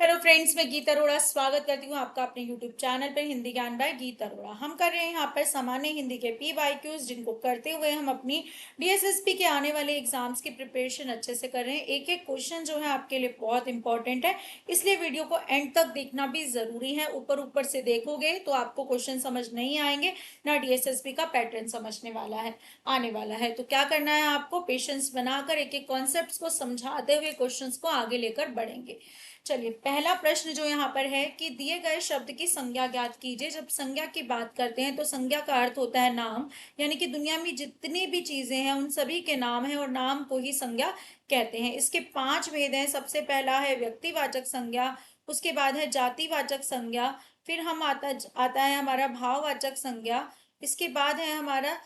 Hello friends, मैं गीता अरोड़ा स्वागत करती हूँ आपका अपने यूट्यूब चैनल पर हिंदी ज्ञान बाय गीता अरोड़ा। हम कर रहे हैं यहाँ पर सामान्य हिंदी के PYQs, जिनको करते हुए हम अपनी DSSP के आने वाले एग्जाम्स की प्रिपरेशन अच्छे से कर रहे हैं। एक एक क्वेश्चन जो है आपके लिए बहुत इंपॉर्टेंट है, इसलिए वीडियो को एंड तक देखना भी जरूरी है। ऊपर ऊपर से देखोगे तो आपको क्वेश्चन समझ नहीं आएंगे, ना DSSP का पैटर्न समझने वाला है आने वाला है। तो क्या करना है, आपको पेशेंस बनाकर एक एक कॉन्सेप्ट को समझाते हुए क्वेश्चन को आगे लेकर बढ़ेंगे। चलिए, पहला प्रश्न जो यहाँ पर है कि दिए गए शब्द की संज्ञा ज्ञात कीजिए। जब संज्ञा की बात करते हैं तो संज्ञा का अर्थ होता है नाम, यानी कि दुनिया में जितनी भी चीजें हैं उन सभी के नाम है और नाम को ही संज्ञा कहते हैं। इसके 5 भेद हैं। सबसे पहला है व्यक्तिवाचक संज्ञा, उसके बाद है जातिवाचक संज्ञा, फिर हम आता है हमारा भाववाचक संज्ञा, इसके बाद है हमारा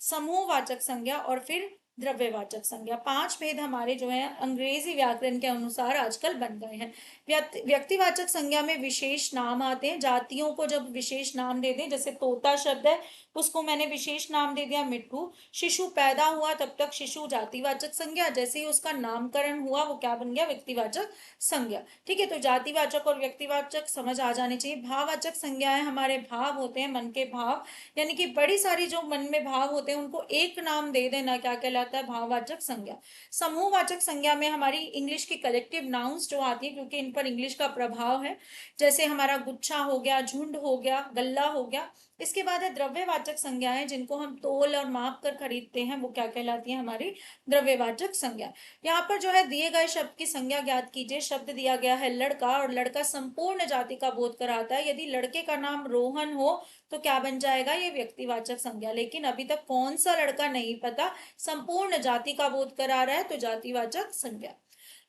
समूहवाचक संज्ञा और फिर द्रव्यवाचक संज्ञा। 5 भेद हमारे जो है अंग्रेजी व्याकरण के अनुसार आजकल बन गए हैं। व्यक्तिवाचक संज्ञा में विशेष नाम आते हैं। जातियों को जब विशेष नाम दे दें, जैसे तोता शब्द है उसको मैंने विशेष नाम दे दिया मिट्टू। शिशु पैदा हुआ तब तक शिशु जातिवाचक संज्ञा, जैसे ही उसका नामकरण हुआ वो क्या बन गया, व्यक्तिवाचक संज्ञा। ठीक है, तो जातिवाचक और व्यक्तिवाचक समझ आ जानी चाहिए। भाववाचक संज्ञाएं हमारे भाव होते हैं, मन के भाव, यानी कि बड़ी सारी जो मन में भाव होते हैं उनको एक नाम दे देना क्या कहलाता है, भाववाचक संज्ञा। समूहवाचक संज्ञा में हमारी इंग्लिश की कलेक्टिव नाउन्स जो आती है, क्योंकि इन पर इंग्लिश का प्रभाव है, जैसे हमारा गुच्छा हो गया, झुंड हो गया, गल्ला हो गया। इसके बाद है द्रव्यवाचक संज्ञाएं, जिनको हम तोल और माप कर खरीदते हैं, वो क्या कहलाती है, हमारी द्रव्यवाचक संज्ञा। यहाँ पर जो है दिए गए शब्द की संज्ञा ज्ञात कीजिए। शब्द दिया गया है लड़का, और लड़का संपूर्ण जाति का बोध कराता है। यदि लड़के का नाम रोहन हो तो क्या बन जाएगा, ये व्यक्तिवाचक संज्ञा। लेकिन अभी तक कौन सा लड़का नहीं पता, संपूर्ण जाति का बोध करा रहा है, तो जातिवाचक संज्ञा।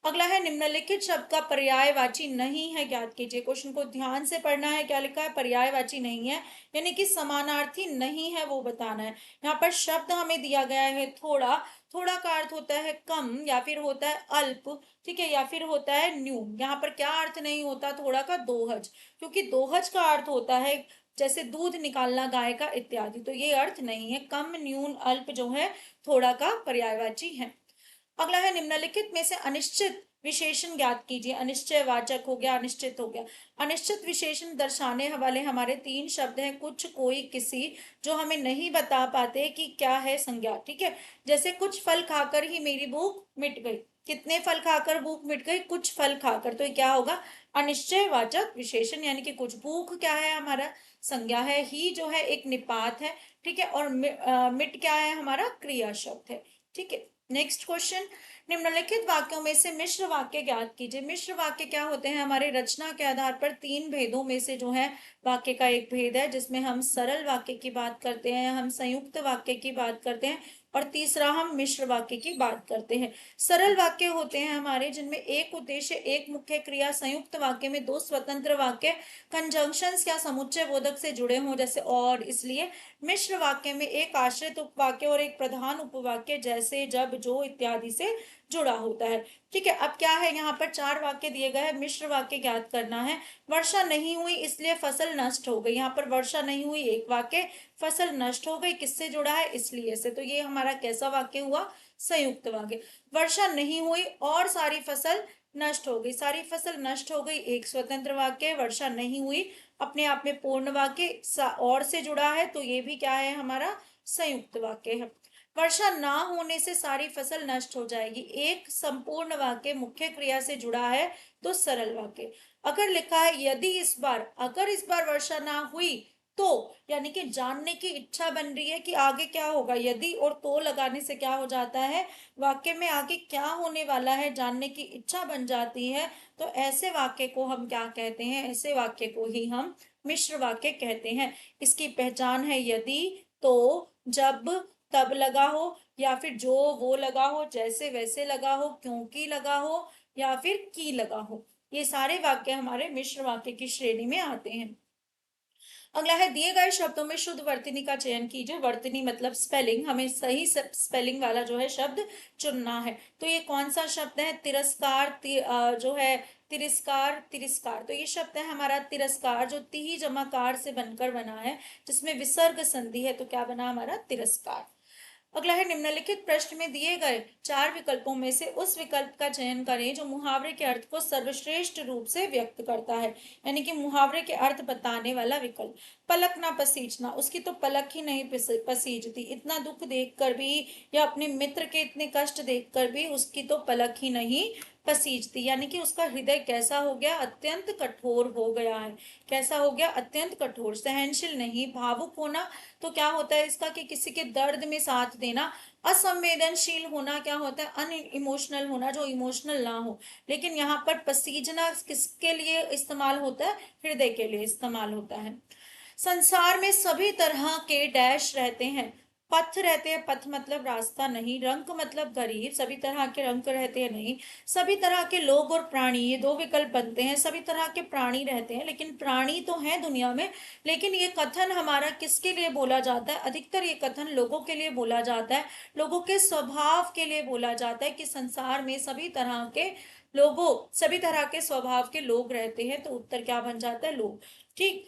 अगला है निम्नलिखित शब्द का पर्यायवाची नहीं है ज्ञात कीजिए। क्वेश्चन को ध्यान से पढ़ना है। क्या लिखा है, पर्यायवाची नहीं है, यानी कि समानार्थी नहीं है, वो बताना है। यहाँ पर शब्द हमें दिया गया है थोड़ा। थोड़ा का अर्थ होता है कम, या फिर होता है अल्प, ठीक है, या फिर होता है न्यू। यहाँ पर क्या अर्थ नहीं होता थोड़ा का, दोहज, क्योंकि दोहज का अर्थ होता है जैसे दूध निकालना गाय का इत्यादि। तो ये अर्थ नहीं है। कम, न्यून, अल्प जो है थोड़ा का पर्यायवाची है। अगला है निम्नलिखित में से अनिश्चित विशेषण ज्ञात कीजिए। अनिश्चय वाचक हो गया, अनिश्चित हो गया। अनिश्चित विशेषण दर्शाने वाले हमारे 3 शब्द हैं, कुछ, कोई, किसी, जो हमें नहीं बता पाते कि क्या है संज्ञा। ठीक है, जैसे कुछ फल खाकर ही मेरी भूख मिट गई। कितने फल खाकर भूख मिट गई, कुछ फल खाकर। तो ये क्या होगा, अनिश्चय वाचक विशेषण, यानी कि कुछ। भूख क्या है, हमारा संज्ञा है। ही जो है एक निपात है, ठीक है, और मिट क्या है, हमारा क्रिया शब्द है। ठीक है, नेक्स्ट क्वेश्चन, निम्नलिखित वाक्यों में से मिश्र वाक्य ज्ञात कीजिए। मिश्र वाक्य क्या होते हैं, हमारे रचना के आधार पर 3 भेदों में से जो है वाक्य का एक भेद है, जिसमें हम सरल वाक्य की बात करते हैं, हम संयुक्त वाक्य की बात करते हैं, और तीसरा हम मिश्र वाक्य की बात करते हैं। सरल वाक्य होते हैं हमारे जिनमें एक उद्देश्य, एक मुख्य क्रिया। संयुक्त वाक्य में 2 स्वतंत्र वाक्य कंजंक्शंस या समुच्चय बोधक से जुड़े हों, जैसे और, इसलिए। मिश्र वाक्य में एक आश्रित उपवाक्य और एक प्रधान उपवाक्य, जैसे, जब, जो इत्यादि से जुड़ा होता है। ठीक है, अब क्या है, यहाँ पर 4 वाक्य दिए गए हैं, मिश्र वाक्य ज्ञात करना है। वर्षा नहीं हुई इसलिए फसल नष्ट हो गई। यहाँ पर वर्षा नहीं हुई एक वाक्य, फसल नष्ट हो गई किससे जुड़ा है, इसलिए से। तो ये हमारा कैसा वाक्य हुआ, संयुक्त वाक्य। वर्षा नहीं हुई और सारी फसल नष्ट हो गई। सारी फसल नष्ट हो गई एक स्वतंत्र वाक्य, वर्षा नहीं हुई अपने आप में पूर्ण वाक्य और से जुड़ा है, तो ये भी क्या है, हमारा संयुक्त वाक्य है। वर्षा ना होने से सारी फसल नष्ट हो जाएगी, एक संपूर्ण वाक्य मुख्य क्रिया से जुड़ा है, तो सरल वाक्य। अगर लिखा है यदि इस बार, अगर इस बार वर्षा ना हुई तो, यानी कि जानने की इच्छा बन रही है कि आगे क्या होगा। यदि और तो लगाने से क्या हो जाता है, वाक्य में आगे क्या होने वाला है जानने की इच्छा बन जाती है। तो ऐसे वाक्य को हम क्या कहते हैं, ऐसे वाक्य को ही हम मिश्र वाक्य कहते हैं। इसकी पहचान है यदि, तो, जब, तब लगा हो, या फिर जो वो लगा हो, जैसे वैसे लगा हो, क्योंकि लगा हो, या फिर की लगा हो। ये सारे वाक्य हमारे मिश्र वाक्य की श्रेणी में आते हैं। अगला है दिए गए शब्दों में शुद्ध वर्तनी का चयन कीजिए। वर्तनी मतलब स्पेलिंग, हमें सही स्पेलिंग वाला जो है शब्द चुनना है। तो ये कौन सा शब्द है, तिरस्कार, जो है तिरस्कार, तिरस्कार। तो ये शब्द है हमारा तिरस्कार, जो ती जमाकार से बनकर बना है, जिसमें विसर्ग संधि है, तो क्या बना हमारा तिरस्कार। अगला है निम्नलिखित प्रश्न में दिए गए 4 विकल्पों में से उस विकल्प का चयन करें जो मुहावरे के अर्थ को सर्वश्रेष्ठ रूप से व्यक्त करता है। यानी कि मुहावरे के अर्थ बताने वाला विकल्प। पलक ना पसीजना, उसकी तो पलक ही नहीं पसीजती। इतना दुख देखकर भी या अपने मित्र के इतने कष्ट देखकर भी उसकी तो पलक ही नहीं पसीजती। यानी कि उसका हृदय कैसा हो गया, अत्यंत कठोर हो गया है। कैसा हो गया, अत्यंत कठोर। सहनशील नहीं, भावुक होना तो क्या होता है इसका कि किसी के दर्द में साथ देना। असंवेदनशील होना क्या होता है, अन इमोशनल होना, जो इमोशनल ना हो। लेकिन यहाँ पर पसीजना किसके लिए इस्तेमाल होता है, हृदय के लिए इस्तेमाल होता है। संसार में सभी तरह के डैश रहते हैं। पथ रहते हैं, पथ मतलब रास्ता नहीं। रंक मतलब गरीब, सभी तरह के रंक रहते हैं नहीं। सभी तरह के लोग और प्राणी, ये 2 विकल्प बनते हैं। सभी तरह के प्राणी रहते हैं, लेकिन प्राणी तो हैं दुनिया में। लेकिन ये कथन हमारा किसके लिए बोला जाता है, अधिकतर ये कथन लोगों के लिए बोला जाता है। लोगों के स्वभाव के लिए बोला जाता है कि संसार में सभी तरह के स्वभाव के लोग रहते हैं। तो उत्तर क्या बन जाता है, लोग। ठीक।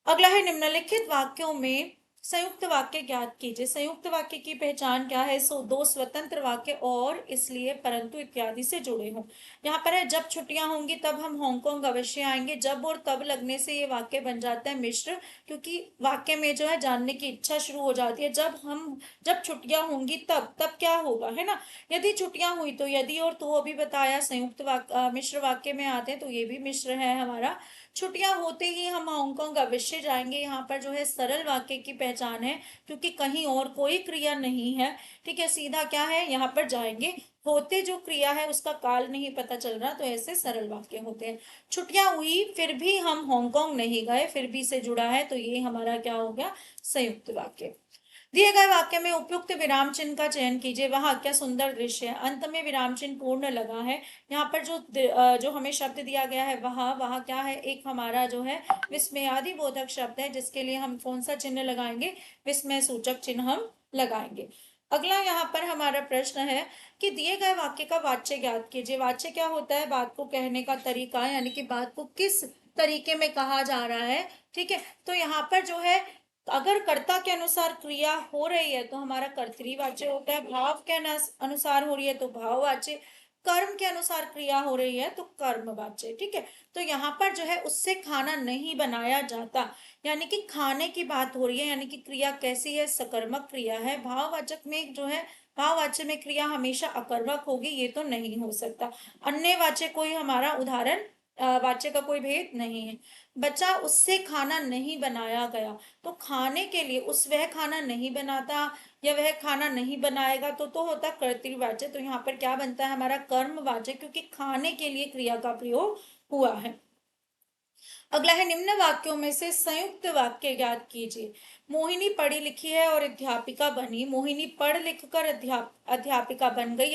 अगला है निम्नलिखित वाक्यों में संयुक्त वाक्य ज्ञात कीजिए। संयुक्त वाक्य की पहचान क्या है, 2 स्वतंत्र वाक्य और इसलिए परंतु इत्यादि से जुड़े हों। यहाँ पर है जब छुट्टियां होंगी तब हम हांगकांग अवश्य आएंगे। जब और तब लगने से ये वाक्य बन जाता है मिश्र, क्योंकि वाक्य में जो है जानने की इच्छा शुरू हो जाती है। जब छुट्टियां होंगी तब क्या होगा, है ना। यदि छुट्टियां हुई तो यदि और तो अभी बताया संयुक्त वाक्य मिश्र वाक्य में आते हैं, तो ये भी मिश्र है हमारा। छुट्टियां होते ही हम हांगकांग अवश्य जाएंगे, यहाँ पर जो है सरल वाक्य की पहचान है, क्योंकि कहीं और कोई क्रिया नहीं है। ठीक है, सीधा क्या है, यहाँ पर जाएंगे। होते जो क्रिया है उसका काल नहीं पता चल रहा, तो ऐसे सरल वाक्य होते हैं। छुट्टियां हुई फिर भी हम हांगकांग नहीं गए, फिर भी से जुड़ा है, तो ये हमारा क्या हो गया, संयुक्त वाक्य। दिए गए वाक्य में उपयुक्त विराम चिन्ह का चयन कीजिए। वहां क्या सुंदर दृश्य है, अंत में विराम चिन्ह पूर्ण लगा है। यहाँ पर जो हमें शब्द दिया गया है वहां, वहां क्या है, एक हमारा जो है विस्मयादि बोधक शब्द है, जिसके लिए हम कौन सा चिन्ह लगाएंगे, विस्मय सूचक चिन्ह हम लगाएंगे। अगला यहाँ पर हमारा प्रश्न है कि दिए गए वाक्य का वाच्य ज्ञात कीजिए। वाच्य क्या होता है, बात को कहने का तरीका, यानी कि बात को किस तरीके में कहा जा रहा है। ठीक है, तो यहाँ पर जो है अगर कर्ता के अनुसार क्रिया हो रही है तो हमारा कर्तृवाच्य होता है। भाव के अनुसार हो रही है तो भाववाच्य। कर्म के अनुसार क्रिया हो रही है तो कर्मवाच्य। ठीक है, तो यहाँ पर जो है उससे खाना नहीं बनाया जाता, यानी कि खाने की बात हो रही है, यानी कि क्रिया कैसी है, सकर्मक क्रिया है। भाववाचक में जो है भाववाच्य में क्रिया हमेशा अकर्मक होगी, ये तो नहीं हो सकता। अन्य वाच्य कोई हमारा उदाहरण वाच्य का कोई भेद नहीं है। बचा उससे खाना नहीं बनाया गया, तो खाने के लिए वह खाना नहीं बनाता या वह खाना नहीं बनाएगा तो होता कर्तृवाच्य। तो यहाँ पर क्या बनता है हमारा कर्मवाच्य, क्योंकि खाने के लिए क्रिया का प्रयोग हुआ है। अगला है निम्न वाक्यों में से संयुक्त वाक्य ज्ञात कीजिए। मोहिनी पढ़ी लिखी है और अध्यापिका बनी। मोहिनी पढ़ लिख कर अध्यापिका बन गई।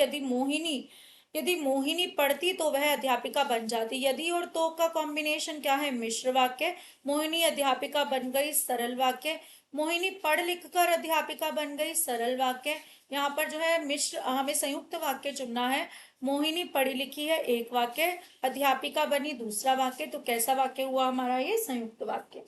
यदि मोहिनी पढ़ती तो वह अध्यापिका बन जाती। यदि और तो का कॉम्बिनेशन क्या है, मिश्र वाक्य। मोहिनी अध्यापिका बन गई, सरल वाक्य। मोहिनी पढ़ लिख कर अध्यापिका बन गई, सरल वाक्य। यहाँ पर जो है मिश्र हमें संयुक्त वाक्य चुनना है। मोहिनी पढ़ी लिखी है, एक वाक्य। अध्यापिका बनी, दूसरा वाक्य। तो कैसा वाक्य हुआ हमारा ये, संयुक्त वाक्य।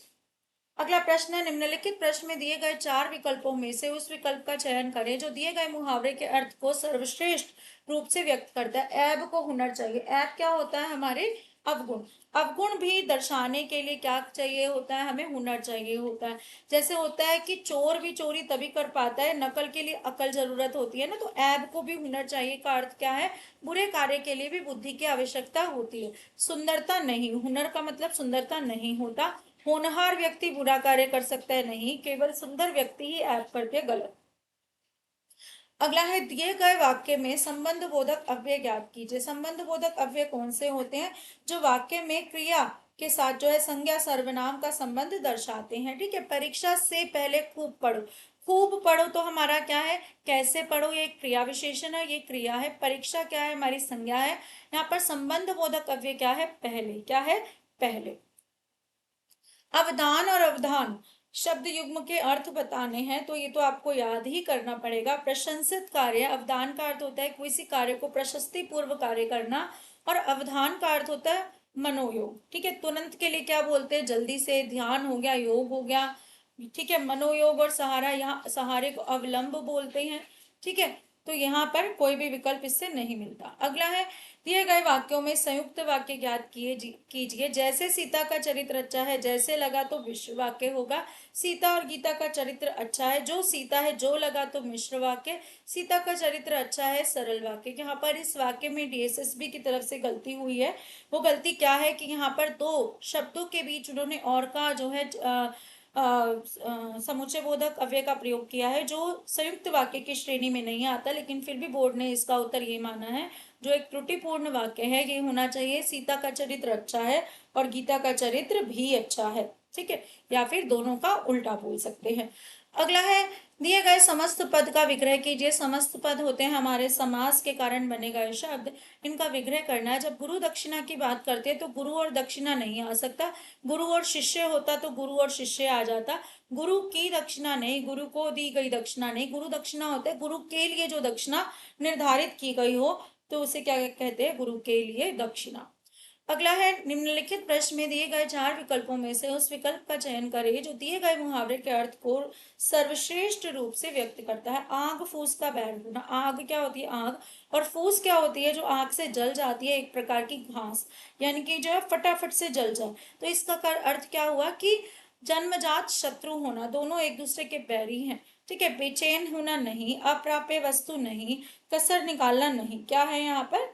अगला प्रश्न है निम्नलिखित प्रश्न में दिए गए 4 विकल्पों में से उस विकल्प का चयन करें जो दिए गए मुहावरे के अर्थ को सर्वश्रेष्ठ रूप से व्यक्त करता है। ऐब को हुनर चाहिए। ऐब क्या होता है, हमारे अवगुण। अवगुण भी दर्शाने के लिए क्या चाहिए होता है, हमें हुनर चाहिए होता है। जैसे होता है कि चोर भी चोरी तभी कर पाता है, नकल के लिए अकल जरूरत होती है ना, तो ऐब को भी हुनर चाहिए का अर्थ क्या है, बुरे कार्य के लिए भी बुद्धि की आवश्यकता होती है, सुंदरता नहीं। हुनर का मतलब सुंदरता नहीं होता। होनहार व्यक्ति बुरा कार्य कर सकता है नहीं, केवल सुंदर व्यक्ति ही ऐप करके गलत। अगला है दिए गए वाक्य में संबंध बोधक अव्यय ज्ञात कीजिए। संबंध बोधक अव्यय कौन से होते हैं, जो वाक्य में क्रिया के साथ जो है संज्ञा सर्वनाम का संबंध दर्शाते हैं। ठीक है, परीक्षा से पहले खूब पढ़ो। खूब पढ़ो तो हमारा क्या है, कैसे पढ़ो, ये क्रिया विशेषण है, ये क्रिया है। परीक्षा क्या है, हमारी संज्ञा है। यहाँ पर संबंध बोधक अव्यय क्या है, पहले। क्या है, पहले। अवदान और अवधान शब्द युग्म के अर्थ बताने हैं, तो ये तो आपको याद ही करना पड़ेगा। प्रशंसित कार्य, अवदान का अर्थ होता है किसी कार्य को प्रशस्ति पूर्व कार्य करना, और अवधान का अर्थ होता है मनोयोग। ठीक है, तुरंत के लिए क्या बोलते हैं, जल्दी से। ध्यान हो गया, योग हो गया। ठीक है, मनोयोग और सहारा, यहाँ सहारे को अवलंब बोलते हैं। ठीक है, तो यहाँ पर कोई भी विकल्प इससे नहीं मिलता। अगला है, दिए गए वाक्यों में संयुक्त वाक्य ज्ञात कीजिए। जैसे सीता का चरित्र अच्छा है, जैसे लगा तो मिश्र वाक्य होगा। सीता और गीता का चरित्र अच्छा है, जो सीता है जो लगा तो मिश्र वाक्य। सीता का चरित्र अच्छा है, सरल वाक्य। यहाँ पर इस वाक्य में डीएसएसबी की तरफ से गलती हुई है। वो गलती क्या है कि यहाँ पर दो शब्दों के बीच उन्होंने और का जो है समुच्चय बोधक अव्यय का प्रयोग किया है, जो संयुक्त वाक्य की श्रेणी में नहीं आता, लेकिन फिर भी बोर्ड ने इसका उत्तर ये माना है, जो एक त्रुटिपूर्ण वाक्य है। ये होना चाहिए, सीता का चरित्र अच्छा है और गीता का चरित्र भी अच्छा है। ठीक है, या फिर दोनों का उल्टा बोल सकते हैं। अगला है, दिए गए समस्त पद का विग्रह कीजिए। समस्त पद होते हैं हमारे समास के कारण बने गए शब्द, इनका विग्रह करना है। जब गुरु दक्षिणा की बात करते हैं तो गुरु और दक्षिणा नहीं आ सकता, गुरु और शिष्य होता तो गुरु और शिष्य आ जाता। गुरु की दक्षिणा नहीं, गुरु को दी गई दक्षिणा नहीं, गुरु दक्षिणा होता है गुरु के लिए जो दक्षिणा निर्धारित की गई हो, तो उसे क्या कहते हैं, गुरु के लिए दक्षिणा। अगला है, निम्नलिखित प्रश्न में दिए गए 4 विकल्पों में से उस विकल्प का चयन करें जो दिए गए मुहावरे के अर्थ को सर्वश्रेष्ठ रूप से व्यक्त करता है। आग फूस का बैर होना, आग क्या होती है, आग, और फूस क्या होती है, जो आग से जल जाती है, एक प्रकार की घास, यानी कि जो है फटाफट से जल जाए। तो इसका अर्थ क्या हुआ कि जन्मजात शत्रु होना, दोनों एक दूसरे के बैरी हैं। ठीक है, बेचैन होना नहीं, अप्राप्य वस्तु नहीं, कसर निकालना नहीं, क्या है यहाँ पर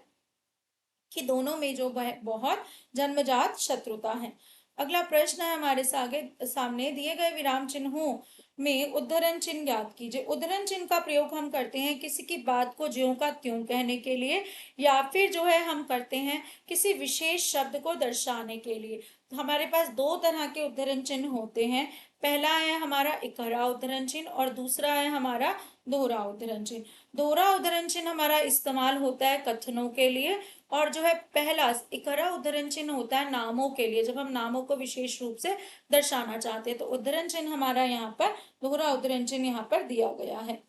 कि दोनों में जो बहुत जन्मजात शत्रुता है। अगला प्रश्न है हमारे सामने, दिए गए विराम चिन्हों में उद्धरण चिन्ह ज्ञात कीजिए। उद्धरण चिन्ह का प्रयोग हम करते हैं किसी की बात को ज्यों का त्यों कहने के लिए, या फिर जो है हम करते हैं किसी विशेष शब्द को दर्शाने के लिए। तो हमारे पास दो तरह के उद्धरण चिन्ह होते हैं। पहला है हमारा इकहरा उद्धरण चिन्ह और दूसरा है हमारा दोहरा उद्धरण चिन्ह। दोहरा उद्धरण चिन्ह हमारा इस्तेमाल होता है कथनों के लिए, और जो है पहला इकहरा उद्धरण चिन्ह होता है नामों के लिए, जब हम नामों को विशेष रूप से दर्शाना चाहते हैं। तो उद्धरण चिन्ह हमारा यहाँ पर, दोहरा उद्धरण चिन्ह यहाँ पर दिया गया है।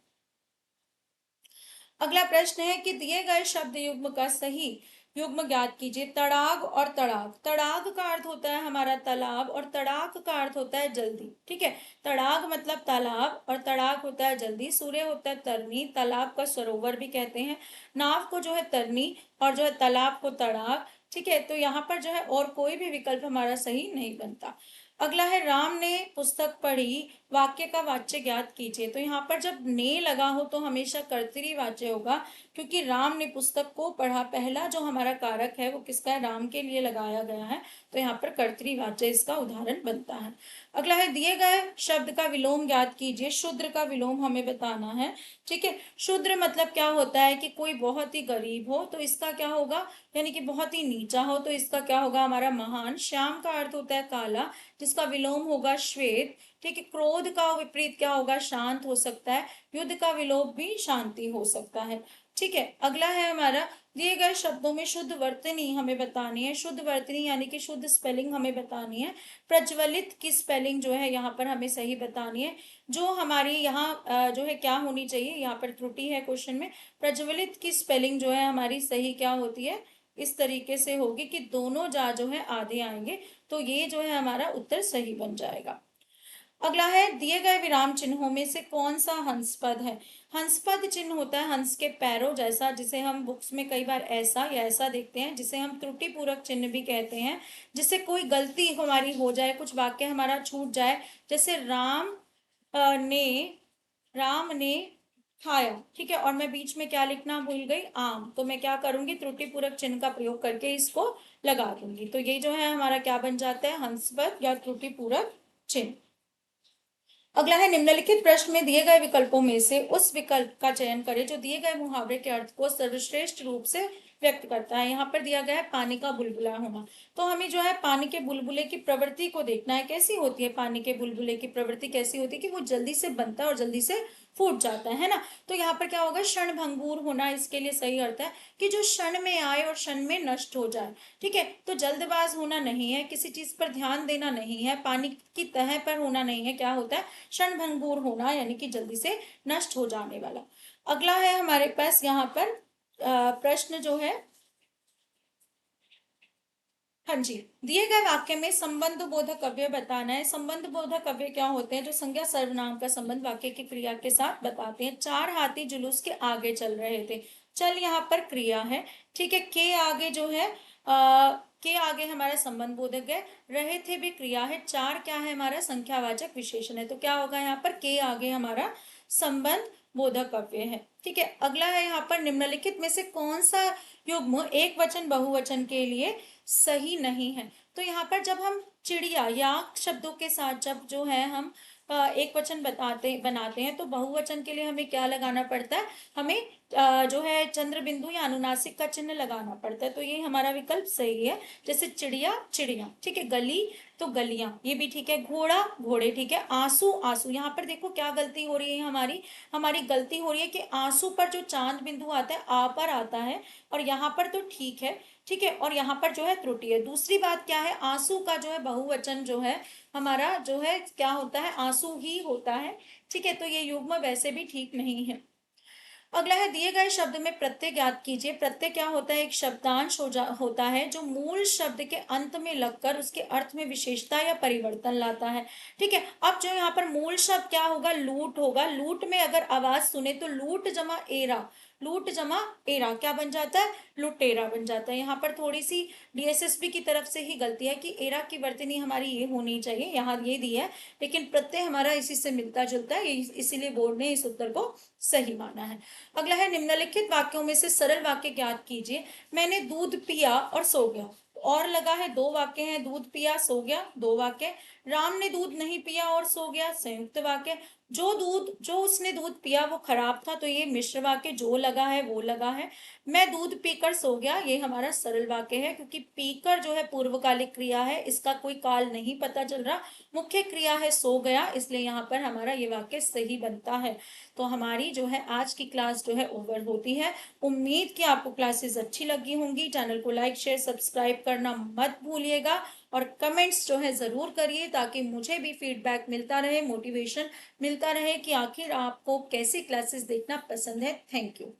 अगला प्रश्न है कि दिए गए शब्द युग्म का सही युग्म ज्ञात कीजिए। तड़ाग और तड़ाग, तड़ाग का अर्थ होता है हमारा तालाब और तड़ाग का अर्थ होता है जल्दी। ठीक है, तड़ाग मतलब तालाब और तड़ाग होता है जल्दी। सूर्य होता है तरनी, तालाब का सरोवर भी कहते हैं। नाव को जो है तरनी और जो है तालाब को तड़ाग। ठीक है, तो यहाँ पर जो है और कोई भी विकल्प हमारा सही नहीं बनता। अगला है, राम ने पुस्तक पढ़ी, वाक्य का वाच्य ज्ञात कीजिए। तो यहाँ पर जब ने लगा हो तो हमेशा कर्तरी होगा, क्योंकि राम ने पुस्तक को पढ़ा, पहला जो हमारा कारक है वो किसका है, राम के लिए लगाया गया है, तो यहाँ पर कर्तरी इसका उदाहरण बनता है। अगला है, दिए गए शब्द का विलोम ज्ञात कीजिए। शूद्र का विलोम हमें बताना है। ठीक है, शूद्र मतलब क्या होता है कि कोई बहुत ही गरीब हो तो इसका क्या होगा, यानी कि बहुत ही नीचा हो तो इसका क्या होगा हमारा महान। श्याम का अर्थ होता है काला, जिसका विलोम होगा श्वेत। ठीक है, क्रोध का विपरीत क्या होगा, शांत हो सकता है। युद्ध का विलोप भी शांति हो सकता है। ठीक है, अगला है हमारा, दिए गए शब्दों में शुद्ध वर्तनी हमें बतानी है। शुद्ध वर्तनी यानी कि शुद्ध स्पेलिंग हमें बतानी है। प्रज्वलित की स्पेलिंग जो है यहाँ पर हमें सही बतानी है। जो हमारी यहाँ जो है क्या होनी चाहिए, यहाँ पर त्रुटि है क्वेश्चन में। प्रज्वलित की स्पेलिंग जो है हमारी सही क्या होती है, इस तरीके से होगी कि दोनों जा जो है आधे आएंगे, तो ये जो है हमारा उत्तर सही बन जाएगा। अगला है, दिए गए विराम चिन्हों में से कौन सा हंसपद है। हंसपद चिन्ह होता है हंस के पैरों जैसा, जिसे हम बुक्स में कई बार ऐसा या ऐसा देखते हैं, जिसे हम त्रुटि पूरक चिन्ह भी कहते हैं। जिससे कोई गलती हमारी हो जाए, कुछ वाक्य हमारा छूट जाए, जैसे ने राम ने खाया, ठीक है, और मैं बीच में क्या लिखना भूल गई, आम, तो मैं क्या करूंगी, त्रुटि पूरक चिन्ह का प्रयोग करके इसको लगा दूंगी। तो ये जो है हमारा क्या बन जाता है, हंसपद या त्रुटि पूरक चिन्ह। अगला है, निम्नलिखित प्रश्न में दिए गए विकल्पों में से उस विकल्प का चयन करें जो दिए गए मुहावरे के अर्थ को सर्वश्रेष्ठ रूप से व्यक्त करता है। यहाँ पर दिया गया है पानी का बुलबुला होना, तो हमें जो है पानी के बुलबुले की प्रवृत्ति को देखना है। कैसी होती है पानी के बुलबुले की प्रवृत्ति, कैसी होती है कि वो जल्दी से बनता है और जल्दी से फूट जाता है ना। तो यहाँ पर क्या होगा, क्षण भंगुर होना, इसके लिए सही अर्थ है कि जो क्षण में आए और क्षण में नष्ट हो जाए। ठीक है, तो जल्दबाज होना नहीं है, किसी चीज पर ध्यान देना नहीं है, पानी की तह पर होना नहीं है, क्या होता है, क्षण भंगुर होना, यानी कि जल्दी से नष्ट हो जाने वाला। अगला है हमारे पास यहाँ पर प्रश्न जो है हाँ जी, दिए गए वाक्य में संबंध बोधक अव्यय बताना है। संबंध बोधक अव्यय क्या होते हैं? जो संज्ञा सर्वनाम का संबंध वाक्य की क्रिया के साथ बताते हैं। चार हाथी जुलूस के आगे चल रहे थे। चल यहाँ पर क्रिया है, ठीक है। के आगे जो है के आगे हमारा संबंध बोधक है। रहे थे भी क्रिया है। चार क्या है? हमारा संख्यावाचक विशेषण है। तो क्या होगा यहाँ पर? के आगे हमारा संबंध बोधक अव्यय है, ठीक है। अगला है यहाँ पर निम्नलिखित में से कौन सा युग्म एक वचन बहुवचन के लिए सही नहीं है? तो यहाँ पर जब हम चिड़िया या शब्दों के साथ जब जो है हम एक वचन बनाते हैं, तो बहुवचन के लिए हमें क्या लगाना पड़ता है? हमें जो है चंद्र बिंदु या अनुनासिक का चिन्ह लगाना पड़ता है। तो ये हमारा विकल्प सही है। जैसे चिड़िया चिड़िया, ठीक है। गली तो गलियां, ये भी ठीक है। घोड़ा घोड़े, ठीक है। आंसू आंसू, यहाँ पर देखो क्या गलती हो रही है हमारी। हमारी गलती हो रही है कि आंसू पर जो चांद बिंदु आता है आ पर आता है, और यहाँ पर तो ठीक है, ठीक है। और यहाँ पर जो है त्रुटि है। दूसरी बात क्या है? आंसू का जो है बहुवचन जो है हमारा जो है क्या होता है? आंसू ही होता है, ठीक है। तो ये युग्म वैसे भी ठीक नहीं है। अगला है दिए गए शब्द में प्रत्यय ज्ञात कीजिए। प्रत्यय क्या होता है? एक शब्दांश होता है जो मूल शब्द के अंत में लगकर उसके अर्थ में विशेषता या परिवर्तन लाता है, ठीक है। अब जो यहाँ पर मूल शब्द क्या होगा? लूट होगा। लूट में अगर आवाज सुने तो लूट जमा एरा, लूट जमा एरा क्या बन जाता है? लुटेरा बन जाता है। यहाँ पर थोड़ी सी डीएसएसबी की तरफ से ही गलती है कि एरा की वर्तनी हमारी ये होनी चाहिए, यहाँ ये दी है, लेकिन प्रत्यय हमारा इसी से मिलता जुलता है, इसीलिए बोर्ड ने इस उत्तर को सही माना है। अगला है निम्नलिखित वाक्यों में से सरल वाक्य ज्ञात कीजिए। मैंने दूध पिया और सो गया। और लगा है दो वाक्य हैं, दूध पिया सो गया, दो वाक्य। राम ने दूध नहीं पिया और सो गया, संयुक्त वाक्य। जो उसने दूध पिया वो खराब था, तो ये मिश्र वाक्य। जो लगा है वो लगा है। मैं दूध पीकर सो गया, ये हमारा सरल वाक्य है, क्योंकि पीकर जो है पूर्वकालिक क्रिया है, इसका कोई काल नहीं पता चल रहा। मुख्य क्रिया है सो गया, इसलिए यहाँ पर हमारा ये वाक्य सही बनता है। तो हमारी जो है आज की क्लास जो है ओवर होती है। उम्मीद कि आपको क्लासेस अच्छी लगी होंगी। चैनल को लाइक शेयर सब्सक्राइब करना मत भूलिएगा, और कमेंट्स जो है ज़रूर करिए, ताकि मुझे भी फीडबैक मिलता रहे, मोटिवेशन मिलता रहे कि आखिर आपको कैसी क्लासेस देखना पसंद है। Thank you.